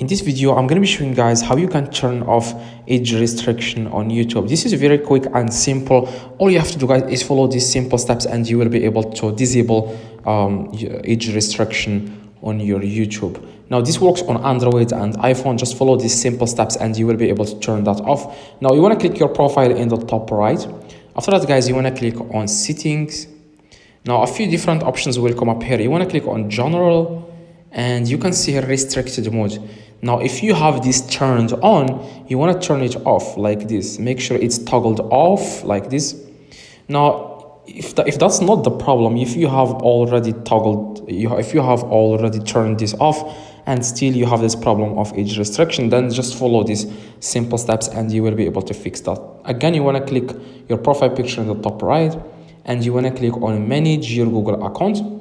In this video, I'm going to be showing guys how you can turn off age restriction on YouTube. This is very quick and simple. All you have to do guys is follow these simple steps and you will be able to disable age restriction on your YouTube. Now this works on Android and iPhone. Just follow these simple steps and you will be able to turn that off. Now you want to click your profile in the top right. After that guys, you want to click on settings. Now a few different options will come up here. You want to click on general and you can see here restricted mode. Now if you have this turned on, you want to turn it off like this. Make sure it's toggled off like this. Now if that's not the problem, if you have already toggled, if you have already turned this off and still you have this problem of age restriction, then just follow these simple steps and you will be able to fix that. Again, you want to click your profile picture in the top right and you want to click on manage your Google account.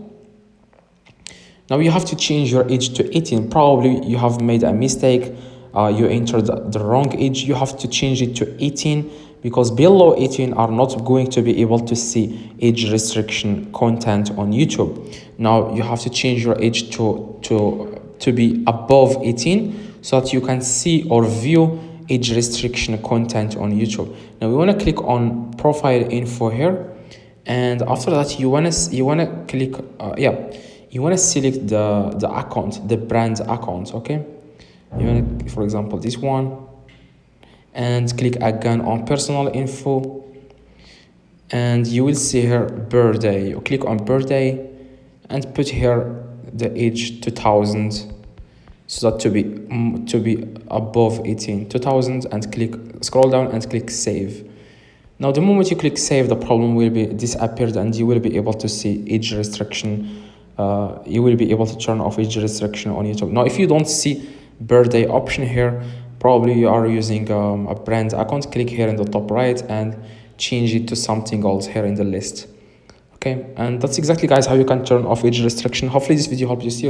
Now you have to change your age to 18. Probably you have made a mistake. You entered the wrong age. You have to change it to 18 because below 18 are not going to be able to see age restriction content on YouTube. Now you have to change your age to be above 18 so that you can see or view age restriction content on YouTube. Now we want to click on profile info here, and after that you want to click you want to select the account, the brand account. Okay, you want to, for example, this one, and click again on personal info and you will see here birthday. You click on birthday and put here the age 2000 so that to be above 18, 2000, and click scroll down and click save. Now the moment you click save, the problem will be disappeared and you will be able to see age restriction. You will be able to turn off age restriction on YouTube. Now if you don't see birthday option here, probably you are using a brand account. Click here in the top right and change it to something else here in the list. Okay, and that's exactly guys how you can turn off age restriction. Hopefully this video helped you. See you guys.